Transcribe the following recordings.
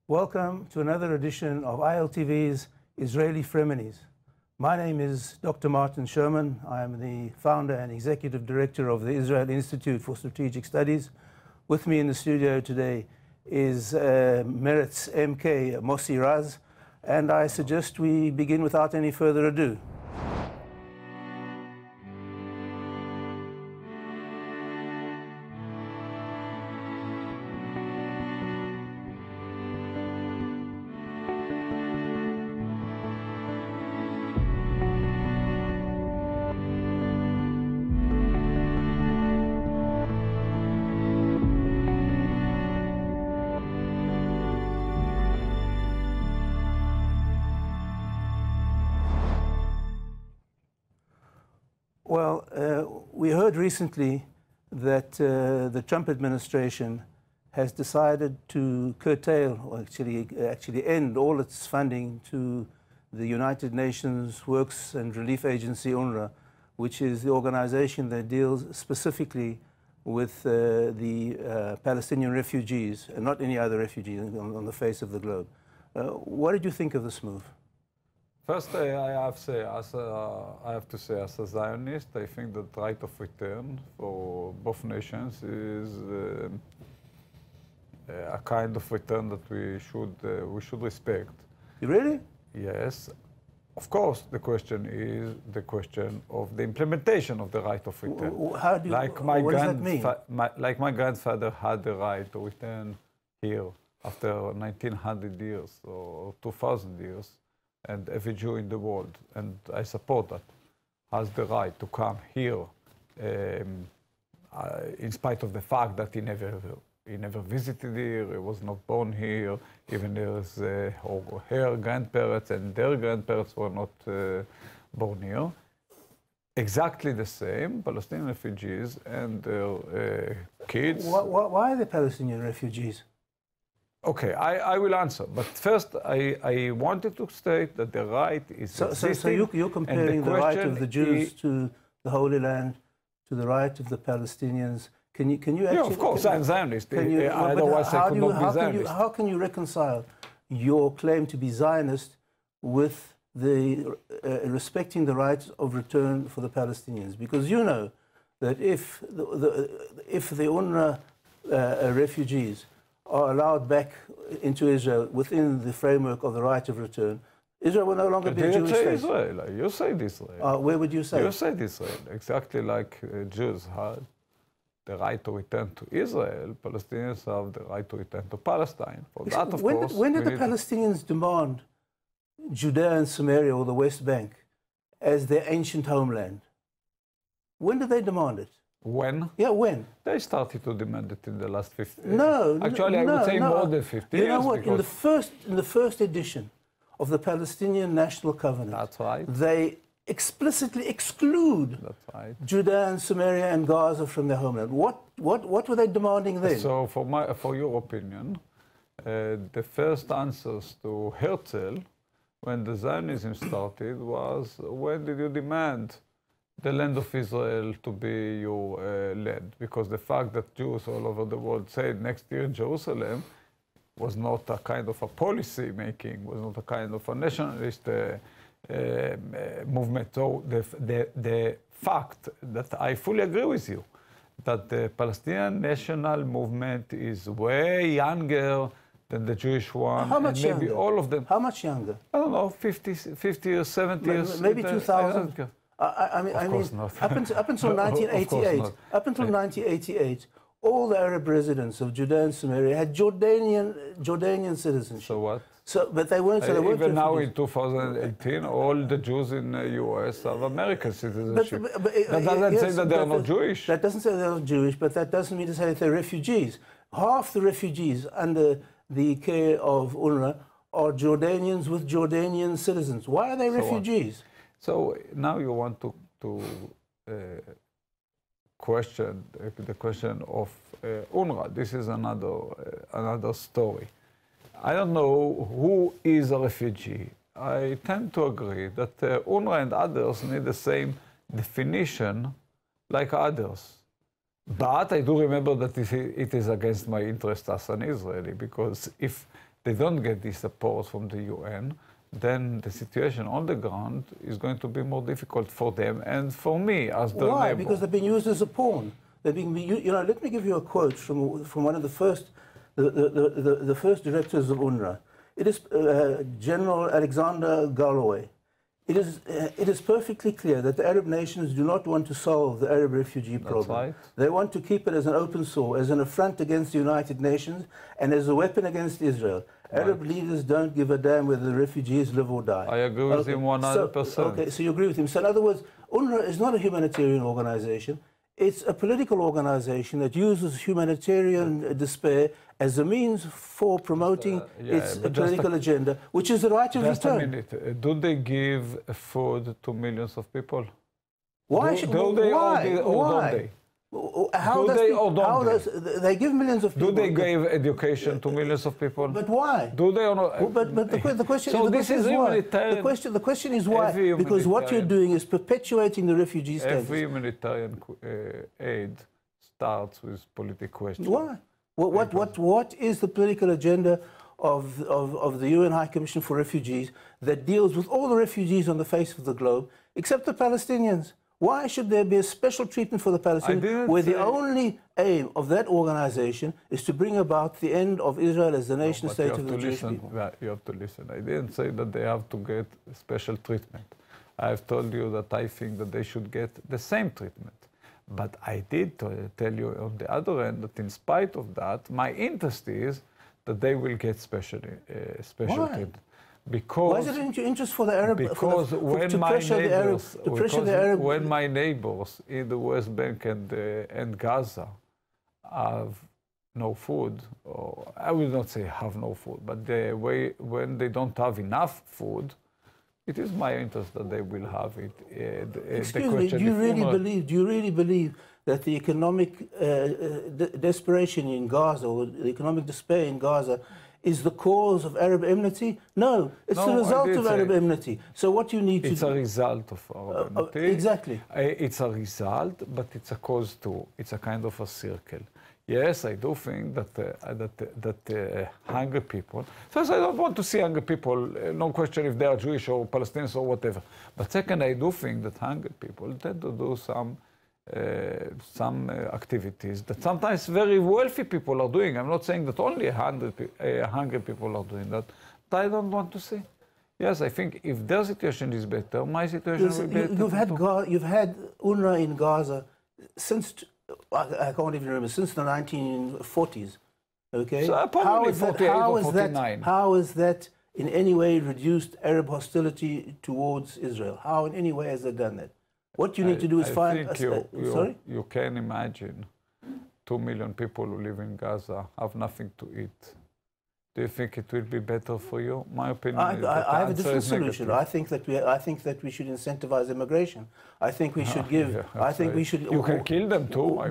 Welcome to another edition of ILTV's Israeli Frenemies. My name is Dr. Martin Sherman. I am the founder and executive director of the Israel Institute for Strategic Studies. With me in the studio today is Meretz MK Mossi Raz, and I suggest we begin without any further ado. Well, we heard recently that the Trump administration has decided to curtail, or actually end all its funding to the United Nations Works and Relief Agency, UNRWA, which is the organization that deals specifically with the Palestinian refugees, and not any other refugees on the face of the globe. What did you think of this move? First, I have to say, as a Zionist, I think that right of return for both nations is a kind of return that we should respect. Really? Yes. Of course, the question is the question of the implementation of the right of return. How do you, what does that mean? Like my grandfather had the right to return here after 1900 years or 2000 years. And every Jew in the world, and I support that, has the right to come here, in spite of the fact that he never visited here, he was not born here, even his or her grandparents and their grandparents were not born here. Exactly the same, Palestinian refugees and their kids. Why are they Palestinian refugees? Okay, I will answer. But first, I wanted to state that the right is existing. So you're comparing the right of the Jews to the Holy Land to the right of the Palestinians. Can you actually... Yeah, of course, I'm Zionist. Otherwise, I could not be Zionist. How can you reconcile your claim to be Zionist with the respecting the rights of return for the Palestinians? Because you know that if the UNRWA refugees are allowed back into Israel within the framework of the right of return, Israel will no longer be a Jewish state. Israel. You said Israel. Where would you say? You said Israel. Exactly like Jews had the right to return to Israel, Palestinians have the right to return to Palestine. For that, of course, when did the Palestinians demand Judea and Samaria, or the West Bank, as their ancient homeland? When did they demand it? When? Yeah, when? They started to demand it in the last 50 years. No. Actually, I would say more than 50 years. You know what? In the first edition of the Palestinian National Covenant, that's right, they explicitly exclude Judea and Samaria and Gaza from their homeland. What were they demanding then? So, for your opinion, the first answers to Herzl, when the Zionism started, was, when did you demand the land of Israel to be your land? Because the fact that Jews all over the world said next year Jerusalem was not a kind of a policy making, was not a kind of a nationalist movement. So the fact that I fully agree with you, that the Palestinian national movement is way younger than the Jewish one. How much maybe younger? All of them. How much younger? I don't know, 50 years, 70 years. Maybe 2000? I mean, up until 1988, up until 1988, all the Arab residents of Judea and Samaria had Jordanian citizenship. So what? But they weren't. So they weren't even now refugees. in 2018, all the Jews in the U.S. have American citizenship. That doesn't say that they are not Jewish. That doesn't say they're not Jewish, but that doesn't mean to say that they're refugees. Half the refugees under the care of UNRWA are Jordanians with Jordanian citizens. Why are they refugees? So now you want to question the question of UNRWA. This is another story. I don't know who is a refugee. I tend to agree that UNRWA and others need the same definition like others. But I do remember that it is against my interest as an Israeli, because if they don't get the support from the UN, then the situation on the ground is going to be more difficult for them and for me as their Why? neighbor. Because they've been used as a pawn. They're being, you know, let me give you a quote from one of the first directors of UNRWA. It is General Alexander Galloway. It is perfectly clear that the Arab nations do not want to solve the Arab refugee problem. Right. They want to keep it as an open sore, as an affront against the United Nations, and as a weapon against Israel. Right. Arab leaders don't give a damn whether the refugees live or die. I agree with him 100%. So, okay, so you agree with him. So in other words, UNRWA is not a humanitarian organization. It's a political organization that uses humanitarian despair as a means for promoting its political agenda, which is the right of return. Just a minute. Do they give food to millions of people? Why? Do they or don't they? How they give millions of people. Do they give education to millions of people? But why? Do they or not? But the question, so the this question is why. The question is why? Because what you're doing is perpetuating the refugee status. Every humanitarian aid starts with political questions. Why? What is the political agenda of the UN High Commission for Refugees that deals with all the refugees on the face of the globe, except the Palestinians? Why should there be a special treatment for the Palestinians where the only aim of that organization is to bring about the end of Israel as the nation state of the Jewish people? You have to listen. I didn't say that they have to get special treatment. I have told you that I think that they should get the same treatment. But I did tell you on the other end that in spite of that, my interest is that they will get special treatment. Because why is it in your interest for the Arab? Because when my neighbors in the West Bank and Gaza have no food, or I will not say have no food, but when they don't have enough food, it is my interest that they will have it. Excuse me, do you really believe that the economic desperation in Gaza, or the economic despair in Gaza, is the cause of Arab enmity? No, it's the result of Arab enmity. So what you need to do... It's a result of Arab enmity. Exactly. It's a result, but it's a cause too. It's a kind of a circle. Yes, I do think that hungry people... First, I don't want to see hungry people, no question if they are Jewish or Palestinians or whatever. But second, I do think that hungry people tend to do some activities that sometimes very wealthy people are doing. I'm not saying that only hungry people are doing that, but I don't want to see. Yes, I think if their situation is better, my situation will be better. You've had UNRWA in Gaza since, I can't even remember, since the 1940s. Okay? So probably 48 or 49. How is that in any way reduced Arab hostility towards Israel? How in any way has that done that? What you need to do is find... Sorry? You can imagine 2 million people who live in Gaza have nothing to eat. Do you think it will be better for you? My opinion is that I have a different solution. I think that we should incentivize immigration. I think we should give... we should... You can kill them too.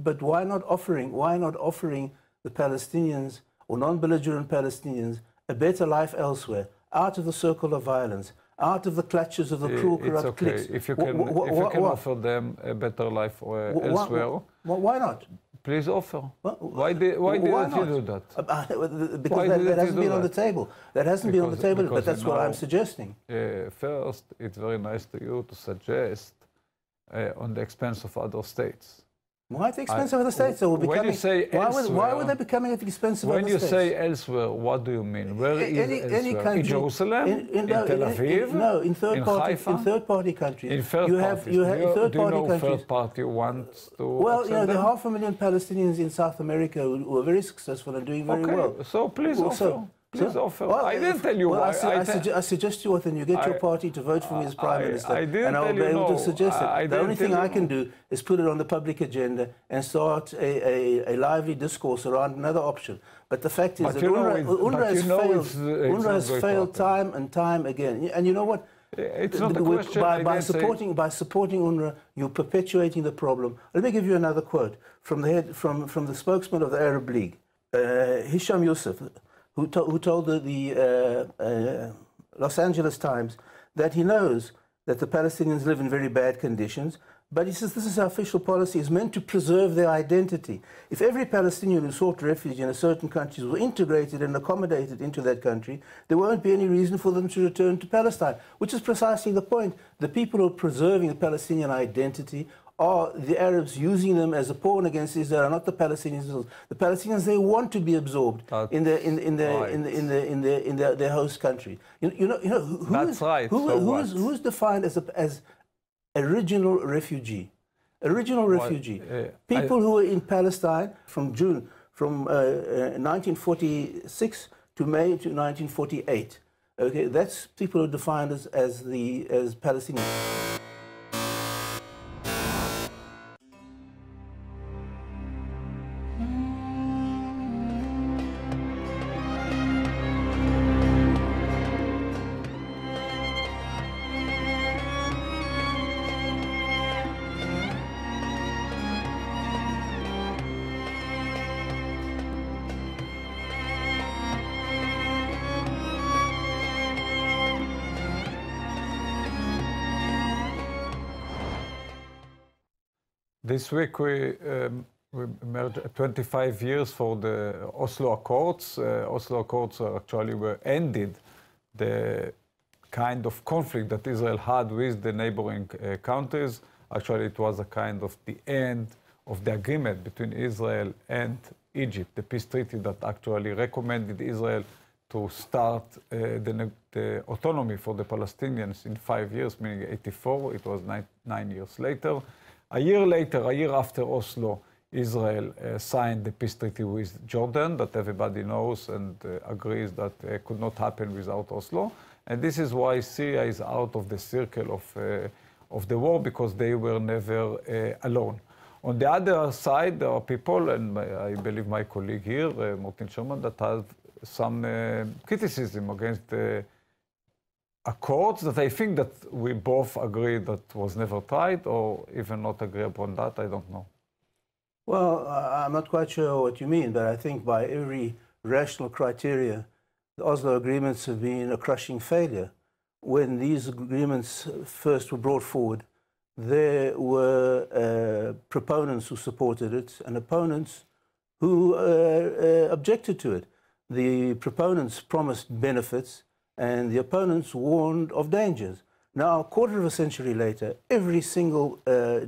But why not offering the Palestinians or non-belligerent Palestinians a better life elsewhere, out of the circle of violence, out of the clutches of the cruel, corrupt cliques? If you can offer them a better life elsewhere, why not? Please offer. Why didn't you do that? Because that hasn't been on the table. That hasn't been on the table, but that's what I'm suggesting. First, it's very nice to you to suggest on the expense of other states. Why at the expense of other states? When you say elsewhere, why would they be coming at the expense of other states? When you say elsewhere, what do you mean? Where is any country, in Jerusalem? In Tel Aviv? No, in third-party countries. In third party wants to... Well, you know, there are 500,000 Palestinians in South America who are very successful and doing very well. So please offer. Please offer. Well, I didn't tell you why. I suggest you when you get your party to vote for me as Prime Minister, and I'll be able to suggest it. The only thing I can do is put it on the public agenda and start a lively discourse around another option. But the fact is that UNRWA has failed time and time again. And you know what? It's not a question. By supporting UNRWA, you're perpetuating the problem. Let me give you another quote from the spokesman of the Arab League, Hisham Youssef, who told the Los Angeles Times that he knows that the Palestinians live in very bad conditions. But he says this is our official policy. It's meant to preserve their identity. If every Palestinian who sought refuge in a certain country was integrated and accommodated into that country, there won't be any reason for them to return to Palestine, which is precisely the point. The people who are preserving the Palestinian identity are the Arabs using them as a pawn against Israel, are not the Palestinians. The Palestinians, they want to be absorbed in their host country. Who is defined as original refugee? People who were in Palestine from 1946 to May to 1948. Okay, that's people who are defined as Palestinians. This week we marked 25 years for the Oslo Accords. Oslo Accords actually ended the kind of conflict that Israel had with the neighboring countries. Actually, it was a kind of the end of the agreement between Israel and Egypt, the peace treaty that actually recommended Israel to start the autonomy for the Palestinians in 5 years, meaning 1984. It was 9 years later. A year after Oslo, Israel signed the peace treaty with Jordan that everybody knows and agrees that could not happen without Oslo. And this is why Syria is out of the circle of the war, because they were never alone. On the other side, there are people, and I believe my colleague here, Martin Sherman, that have some criticism against the accords that I think that we both agree that was never tried, or even not agree upon that, I don't know. Well, I'm not quite sure what you mean, but I think by every rational criteria, the Oslo agreements have been a crushing failure. When these agreements first were brought forward, there were proponents who supported it and opponents who objected to it. The proponents promised benefits, and the opponents warned of dangers. Now, a quarter of a century later, every single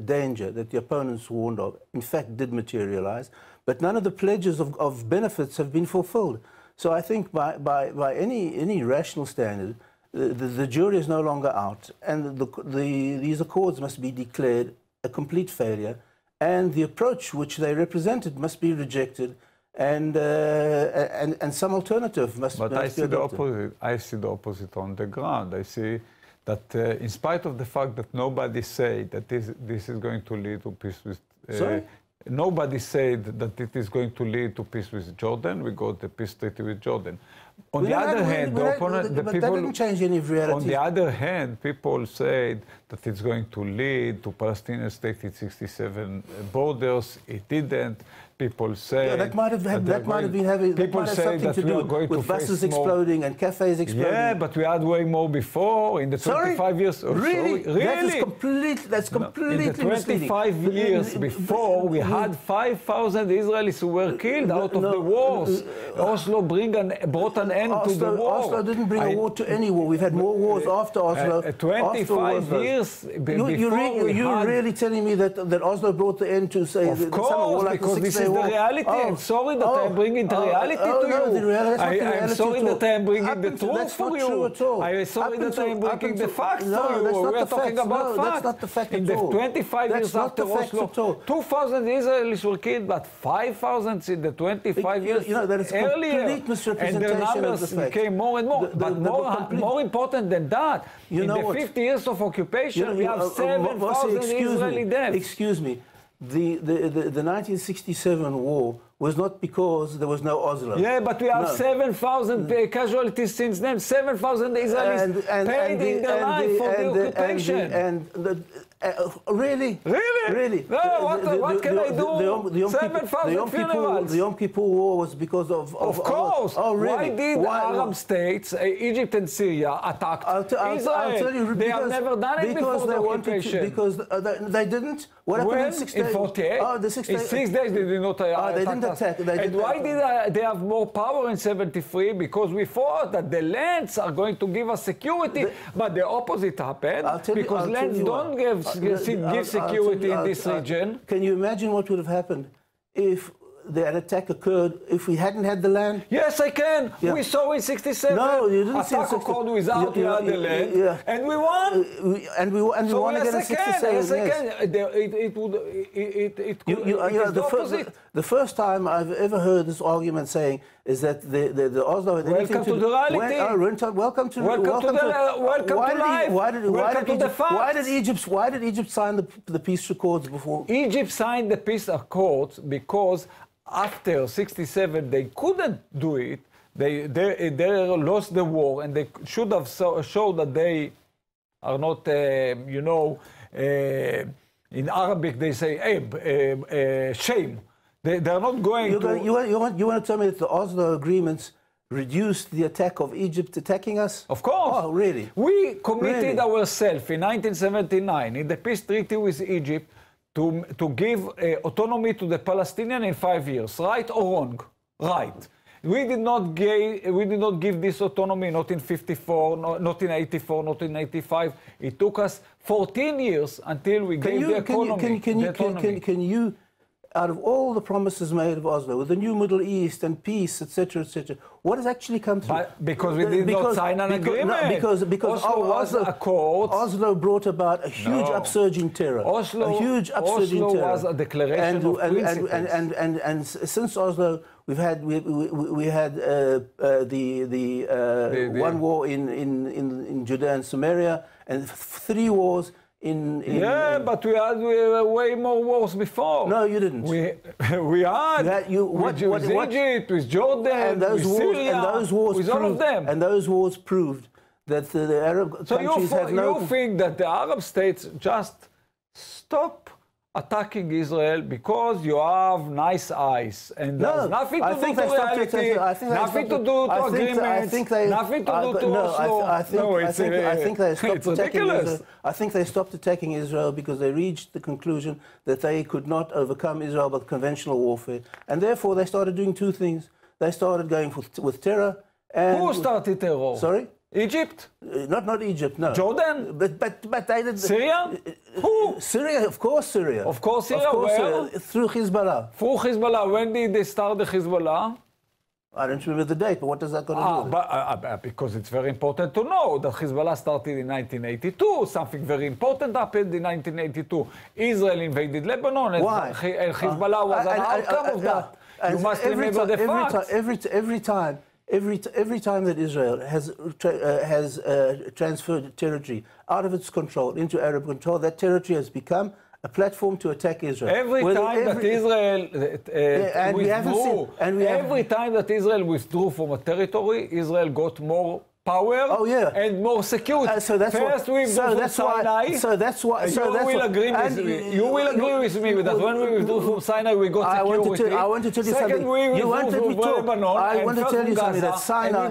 danger that the opponents warned of, in fact, did materialize, but none of the pledges of benefits have been fulfilled. So I think by any rational standard, the jury is no longer out, and these accords must be declared a complete failure, and the approach which they represented must be rejected, and some alternative must be adopted. But I see the opposite on the ground. I see that in spite of the fact that nobody said that this is going to lead to peace with... Nobody said that it is going to lead to peace with Jordan. We got the peace treaty with Jordan. On the other hand, that didn't change any of reality. On the other hand, people said that it's going to lead to Palestinian state in 67 borders. It didn't. People say that might have something to do with buses exploding and cafes exploding. Yeah, but we had way more before in the 25 years. Really? Really? That's completely in the 25 years before, we had 5,000 Israelis who were killed out of the wars. Oslo brought an end to the war. Oslo didn't bring a war to any war. We've had more wars after Oslo. 25 years before You're really telling me that Oslo brought the end to, say, of course, because this is the reality. I'm sorry that I'm bringing the reality to you. I'm sorry that I'm bringing the truth for you. I'm sorry that I'm bringing the facts for you. We are talking about facts. That's not the fact in at all. In the 25 years after Oslo, 2,000 Israelis were killed, but 5,000 in the 25 years that is earlier. Complete misrepresentation, and the numbers of the fact. became more and more. But more important than that, in the 50 years of occupation, we have 7,000 Israeli deaths. Excuse me. The 1967 war was not because there was no Oslo. Yeah, but we have 7,000 casualties since then. 7,000 Israelis paid in their life for the occupation. Really? Really? Really? No, what can I do? 7,000 funerals. The Yom Kippur War was because of... Of course. Oh, really? Why did Arab states, Egypt and Syria, attack Israel? I'll tell you, they have never done it before the occupation. Because they didn't. What happened in 6 days? In 48? Oh, the 6 days. In 6 days they did not attack. They didn't attack. And why did they have more power in 73? Because we thought that the lands are going to give us security, but the opposite happened. Because lands don't give security in this region. Can you imagine what would have happened if that attack occurred if we hadn't had the land? Yes, I can. Yeah. We saw in 67. No, you didn't see attack occurred without the land, and we won. And we won again in 67. Yes, I can. It could. The first time I've ever heard this argument saying is that the Oslo had anything to do. Welcome to life. Why did Egypt sign the peace accords before? Egypt signed the peace accords because after 67 they couldn't do it. They lost the war, and they should have showed that they are not, in Arabic they say shame. They are not going to... You want to tell me that the Oslo agreements reduced the attack of Egypt attacking us? Of course. Oh, really? We committed ourselves in 1979 in the peace treaty with Egypt to give autonomy to the Palestinians in 5 years. Right or wrong? Right. We did not give this autonomy, not in 54, not in 84, not in 85. It took us 14 years until we gave the autonomy. Can you, out of all the promises made of Oslo, with the new Middle East and peace, etc., what has actually come through? Because we did not sign an agreement. Because Oslo brought about a huge upsurge in terror. Oslo was a declaration of principles. And since Oslo, we had the one war in Judea and Samaria, and 3 wars. But we had way more wars before. No, you didn't. We had. With Egypt, with Jordan, with Syria, with all of them. And those wars proved that the Arab countries have no... You think that the Arab states just stop attacking Israel because you have nice eyes, and there's nothing to do to reality, nothing to do to agreements, nothing to do to Oslo. I think they stopped attacking Israel. I think they stopped attacking Israel because they reached the conclusion that they could not overcome Israel with conventional warfare, and therefore they started doing 2 things. They started going with terror. And who started terror? Sorry? Egypt? Not Egypt, no. Jordan? But they did... Syria? Who? Syria, of course Syria. Of course Syria, where? Through Hezbollah. Through Hezbollah. When did they start the Hezbollah? I don't remember the date, but what does that got to do with it? Because it's very important to know that Hezbollah started in 1982. Something very important happened in 1982. Israel invaded Lebanon. Why? And Hezbollah was an outcome of that. You must remember the facts. Every time that Israel has transferred territory out of its control into Arab control, that territory has become a platform to attack Israel. Every time that Israel withdrew from a territory, Israel got more power and more security. First we withdrew from Sinai. You will agree with me that when we withdrew from Sinai, we got security. I want to tell you something. Second, we withdrew from Lebanon. I want to tell you something that Sinai,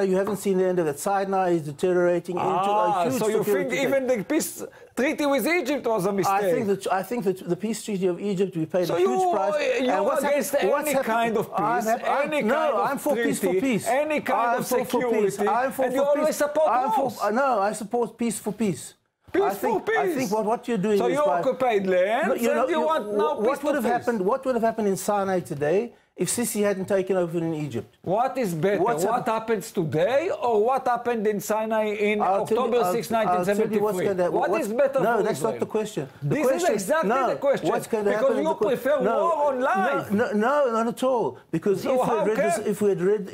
you haven't seen the end of it. Sinai is deteriorating into a huge so you think even the peace treaty with Egypt was a mistake? I think that the peace treaty of Egypt, we paid a huge price. You're against any kind of peace, I'm for peace for peace. Any kind of security, and you always support wars. No, I support peace for peace. Peace for peace. I think what you're doing is... So you occupied land, and you want now peace for peace. What would have happened in Sinai today if Sisi hadn't taken over in Egypt? What is better? What happens today or what happened in Sinai in October 6, 1973? What is better No, for that's Israel? not the question. This is exactly the question. What's going to because happen you prefer war on life. No, not at all. Because so if we had read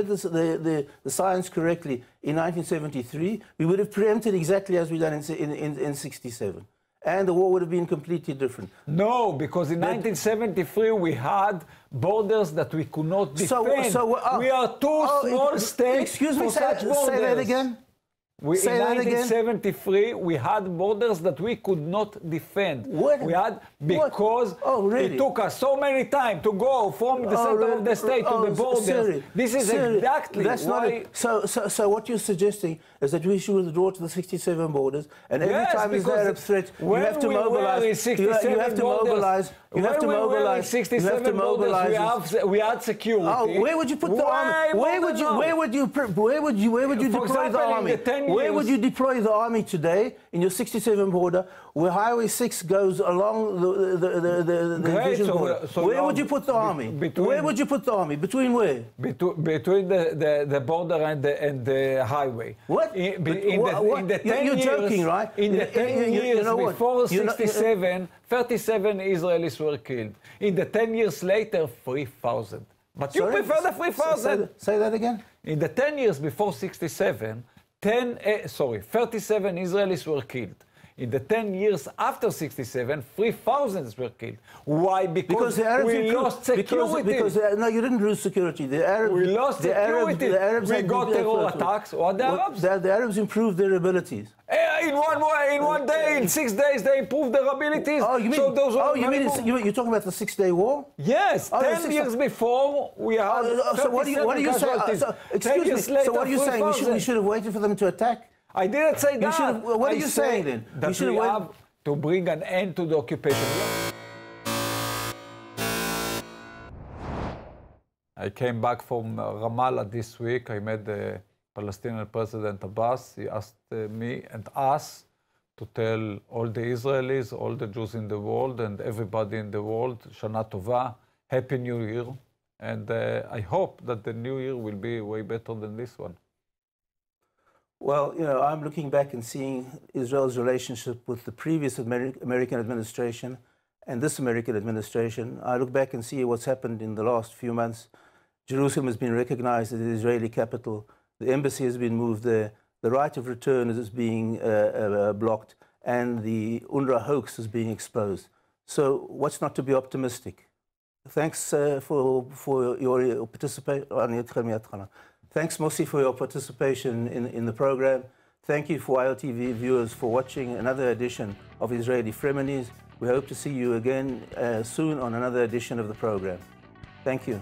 the science correctly in 1973, we would have preempted exactly as we done in 67. And the war would have been completely different. No, because in 1973 we had borders that we could not defend. We are too small states for such borders. Say that again. Say in that again. 1973, we had borders that we could not defend. What? We had because really? it took us so many time to go from the center of the state to the borders. Sorry. This is exactly why. So what you're suggesting is that we should withdraw to the 67 borders, and every time there's an Arab threat, you have to mobilize. You have to mobilize. You have to mobilize. You have to mobilize. We had security. Oh, where would you put the army? Where would you deploy the army? Where would you deploy the army today in your 67 border, where Highway 6 goes along the division border? Where would you put the army? Where would you put the army? Between where? Between the border and the highway. What? In the 10 You're years, joking, right? In the 10 years before 67, 37 Israelis were killed. In the 10 years later, 3,000. But you prefer the 3,000. Say that again. In the 10 years before 67, 37 Israelis were killed. In the 10 years after 67, 3,000 were killed. Why? Because the Arabs we lost security. No, you didn't lose security. The Arabs, we lost security. The Arabs we got terror attacks. What the Arabs? The Arabs improved their abilities. In one day, in 6 days, they improved their abilities. Oh, you mean? So you're talking about the 6-day war? Yes. 10 years before, we had. So what are you saying? Excuse me. So what are you saying? We should have waited for them to attack? I didn't say that. What are you saying then? That we have to bring an end to the occupation. I came back from Ramallah this week. I met the Palestinian President Abbas. He asked me and us to tell all the Israelis, all the Jews in the world, and everybody in the world, Shana Tova, Happy New Year. And I hope that the new year will be way better than this one. Well, I'm looking back and seeing Israel's relationship with the previous American administration and this American administration. I look back and see what's happened in the last few months. Jerusalem has been recognized as the Israeli capital. The embassy has been moved there. The right of return is being blocked, and the UNRWA hoax is being exposed. So what's not to be optimistic? Thanks for your participation. Thanks, Mossi, for your participation in the program. Thank you for ILTV viewers for watching another edition of Israeli Frenemies. We hope to see you again soon on another edition of the program. Thank you.